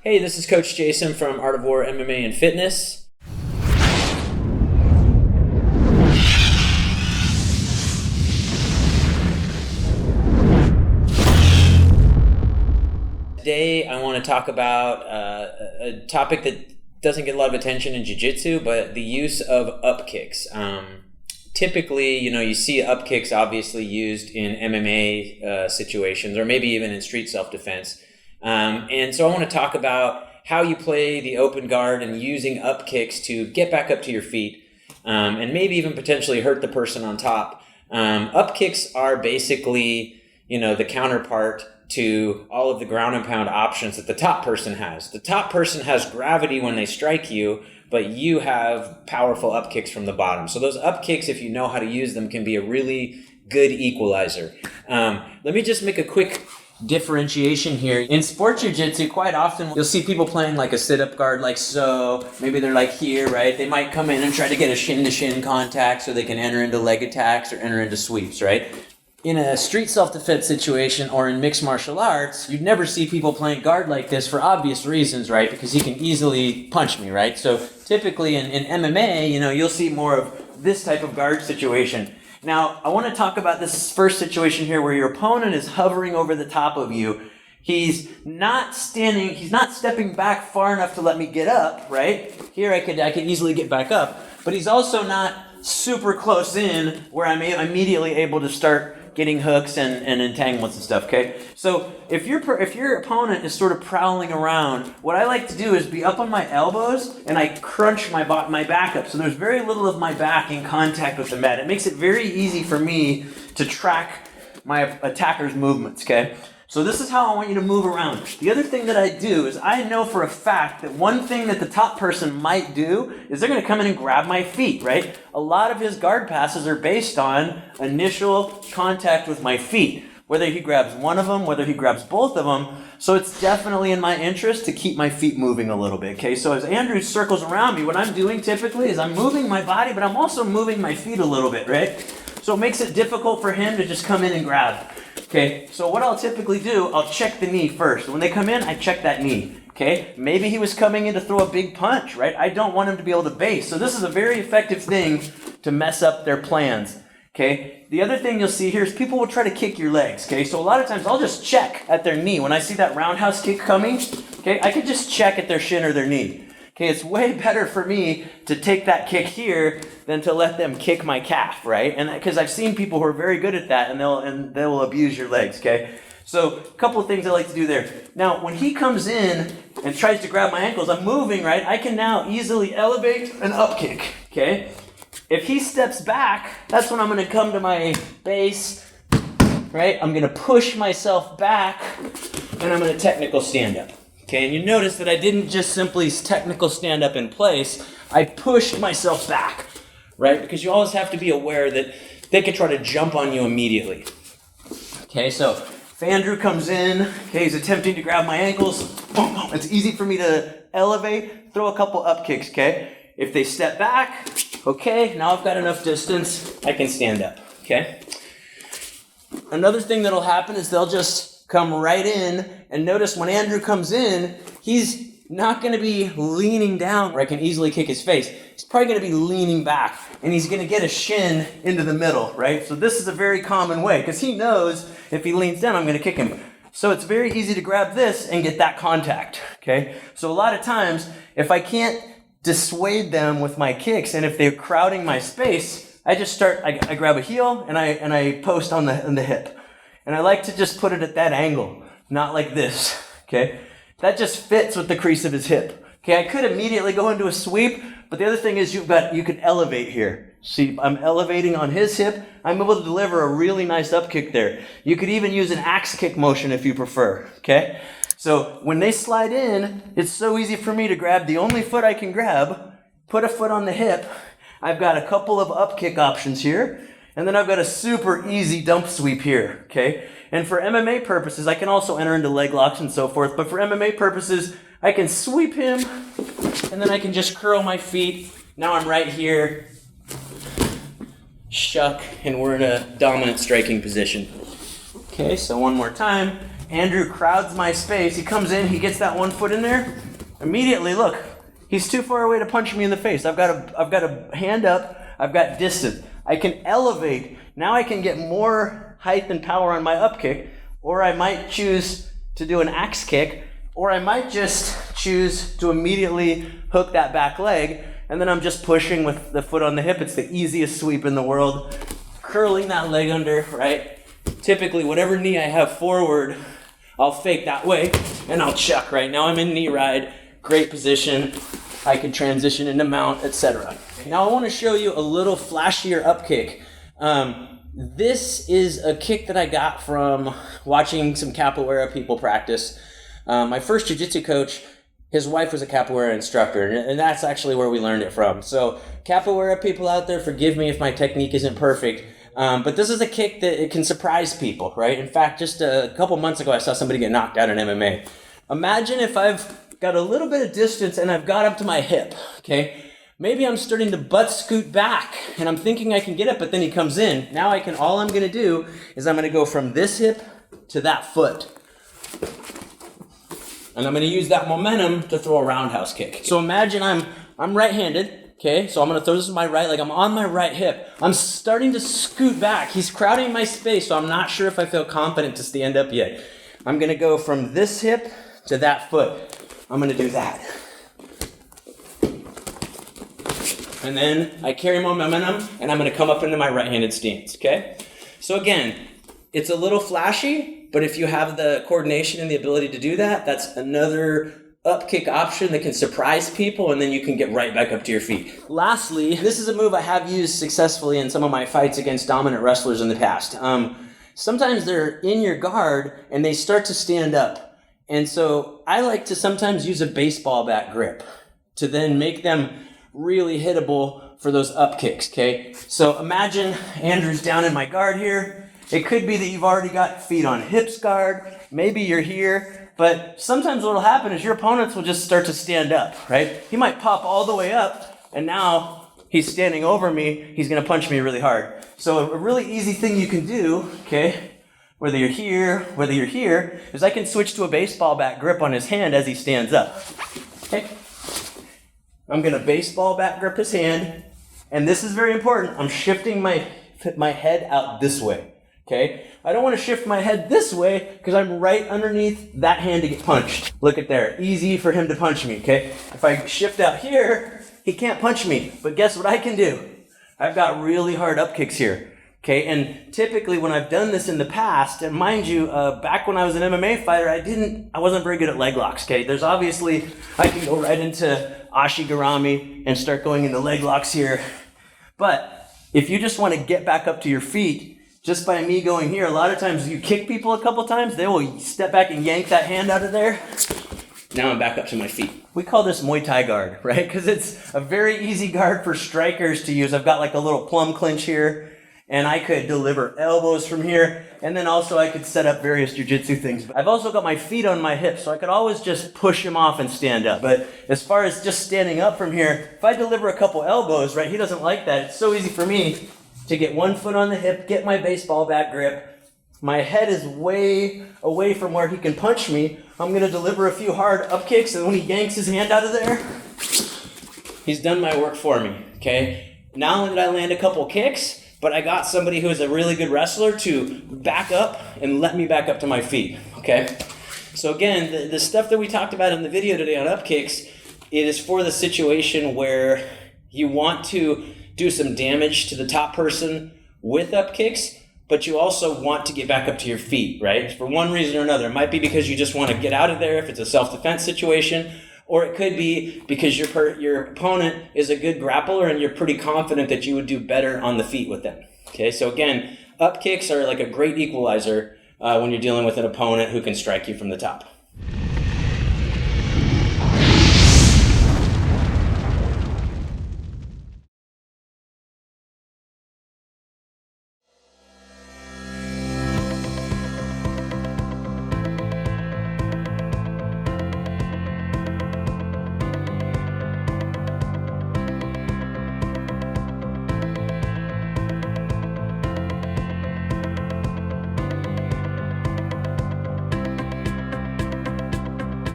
Hey, this is Coach Jason from Art of War MMA and Fitness. Today I want to talk about a topic that doesn't get a lot of attention in jiu-jitsu, but the use of upkicks. Typically, you see upkicks obviously used in MMA situations, or maybe even in street self-defense. And so I want to talk about how you play the open guard and using upkicks to get back up to your feet, and maybe even potentially hurt the person on top. Upkicks are basically, the counterpart to all of the ground and pound options that the top person has. The top person has gravity when they strike you, but you have powerful upkicks from the bottom. So those upkicks, if you know how to use them, can be a really good equalizer. Let me just make a quick differentiation here. In sport jiu-jitsu, quite often you'll see people playing like a sit-up guard like so. Maybe they're like here, right? They might come in and try to get a shin-to-shin contact so they can enter into leg attacks or enter into sweeps, right? In a street self-defense situation or in mixed martial arts, you'd never see people playing guard like this for obvious reasons, right? Because he can easily punch me, right? So typically in MMA, you'll see more of this type of guard situation. Now, I want to talk about this first situation here where your opponent is hovering over the top of you. He's not stepping back far enough to let me get up, right? Here I could easily get back up, but he's also not super close in where I'm immediately able to start getting hooks and entanglements and stuff, okay? So if your opponent is sort of prowling around, what I like to do is be up on my elbows and I crunch my back up. So there's very little of my back in contact with the mat. It makes it very easy for me to track my attacker's movements, okay? So this is how I want you to move around. The other thing that I do is I know for a fact that one thing that the top person might do is they're going to come in and grab my feet, right? A lot of his guard passes are based on initial contact with my feet. Whether he grabs one of them, whether he grabs both of them. So it's definitely in my interest to keep my feet moving a little bit, okay? So as Andrew circles around me, what I'm doing typically is I'm moving my body, but I'm also moving my feet a little bit, right? So it makes it difficult for him to just come in and grab. Okay, so what I'll typically do, I'll check the knee first. When they come in, I check that knee. Okay, maybe he was coming in to throw a big punch, right? I don't want him to be able to base. So this is a very effective thing to mess up their plans. Okay, the other thing you'll see here is people will try to kick your legs. Okay, so a lot of times I'll just check at their knee. When I see that roundhouse kick coming, okay, I can just check at their shin or their knee. Okay, it's way better for me to take that kick here than to let them kick my calf, right? And because I've seen people who are very good at that, and they'll abuse your legs, okay? So a couple of things I like to do there. Now, when he comes in and tries to grab my ankles, I'm moving, right? I can now easily elevate an up kick, okay? If he steps back, that's when I'm going to come to my base, right? I'm going to push myself back, and I'm going to technical stand up. Okay, and you notice that I didn't just simply technical stand up in place. I pushed myself back, right? Because you always have to be aware that they could try to jump on you immediately. Okay, so if Andrew comes in, okay, he's attempting to grab my ankles. Boom, boom. It's easy for me to elevate, throw a couple up kicks, okay? If they step back, okay, now I've got enough distance, I can stand up, okay? Another thing that'll happen is they'll just come right in, and notice when Andrew comes in, he's not going to be leaning down where I can easily kick his face. He's probably going to be leaning back, and he's going to get a shin into the middle, right? So this is a very common way, because he knows if he leans down, I'm going to kick him. So it's very easy to grab this and get that contact, okay? So a lot of times, if I can't dissuade them with my kicks, and if they're crowding my space, I grab a heel, and I post on the hip. And I like to just put it at that angle, not like this, okay? That just fits with the crease of his hip. Okay, I could immediately go into a sweep, but the other thing is you can elevate here. See, I'm elevating on his hip. I'm able to deliver a really nice up kick there. You could even use an axe kick motion if you prefer, okay? So when they slide in, it's so easy for me to grab the only foot I can grab, put a foot on the hip. I've got a couple of up kick options here. And then I've got a super easy dump sweep here, okay? And for MMA purposes, I can also enter into leg locks and so forth, but for MMA purposes, I can sweep him, and then I can just curl my feet. Now I'm right here, shuck, and we're in a dominant striking position. Okay, so one more time. Andrew crowds my space. He comes in, he gets that one foot in there. Immediately, look, he's too far away to punch me in the face. I've got a hand up, I've got distance. I can elevate. Now I can get more height and power on my up kick, or I might choose to do an axe kick, or I might just choose to immediately hook that back leg, and then I'm just pushing with the foot on the hip. It's the easiest sweep in the world. Curling that leg under, right? Typically, whatever knee I have forward, I'll fake that way, and I'll chuck, right? Now I'm in knee ride, great position. I can transition into mount, etc. Now I want to show you a little flashier up kick. This is a kick that I got from watching some capoeira people practice. My first jiu-jitsu coach, his wife was a capoeira instructor, and that's actually where we learned it from. So capoeira people out there, forgive me if my technique isn't perfect, but this is a kick that it can surprise people, right? In fact, just a couple months ago, I saw somebody get knocked out in MMA. Imagine if I've got a little bit of distance and I've got up to my hip, okay? Maybe I'm starting to butt scoot back and I'm thinking I can get it, but then he comes in. Now all I'm gonna do is I'm gonna go from this hip to that foot. And I'm gonna use that momentum to throw a roundhouse kick. So imagine I'm right-handed, okay? So I'm gonna throw this with my right leg. I'm on my right hip. I'm starting to scoot back. He's crowding my space, so I'm not sure if I feel confident to stand up yet. I'm gonna go from this hip to that foot. I'm gonna do that. And then I carry my momentum and I'm gonna come up into my right-handed stance, okay? So again, it's a little flashy, but if you have the coordination and the ability to do that, that's another up kick option that can surprise people, and then you can get right back up to your feet. Lastly, this is a move I have used successfully in some of my fights against dominant wrestlers in the past. Sometimes they're in your guard and they start to stand up. And so I like to sometimes use a baseball bat grip to then make them really hittable for those up kicks, okay? So imagine Andrew's down in my guard here. It could be that you've already got feet on hips guard. Maybe you're here. But sometimes what will happen is your opponents will just start to stand up, right? He might pop all the way up, and now he's standing over me. He's going to punch me really hard. So a really easy thing you can do, okay, whether you're here, is I can switch to a baseball bat grip on his hand as he stands up. Okay? I'm gonna baseball bat grip his hand, and this is very important. I'm shifting my head out this way, okay? I don't wanna shift my head this way because I'm right underneath that hand to get punched. Look at there, easy for him to punch me, okay? If I shift out here, he can't punch me, but guess what I can do? I've got really hard up kicks here. Okay, and typically when I've done this in the past, and mind you, back when I was an MMA fighter, I wasn't very good at leg locks, okay? There's obviously, I can go right into Ashigarami and start going into leg locks here. But if you just want to get back up to your feet, just by me going here, a lot of times you kick people a couple times, they will step back and yank that hand out of there. Now I'm back up to my feet. We call this Muay Thai guard, right? Because it's a very easy guard for strikers to use. I've got like a little plum clinch here. And I could deliver elbows from here, and then also I could set up various jiu-jitsu things. I've also got my feet on my hips, so I could always just push him off and stand up. But as far as just standing up from here, if I deliver a couple elbows, right, he doesn't like that. It's so easy for me to get one foot on the hip, get my baseball bat grip. My head is way away from where he can punch me. I'm gonna deliver a few hard up kicks, and when he yanks his hand out of there, he's done my work for me, okay? Not only did I land a couple kicks, but I got somebody who is a really good wrestler to back up and let me back up to my feet, okay? So again, the stuff that we talked about in the video today on Upkicks, it is for the situation where you want to do some damage to the top person with Upkicks, but you also want to get back up to your feet, right? For one reason or another. It might be because you just want to get out of there if it's a self-defense situation, or it could be because your opponent is a good grappler and you're pretty confident that you would do better on the feet with them. Okay, so again, up kicks are like a great equalizer when you're dealing with an opponent who can strike you from the top.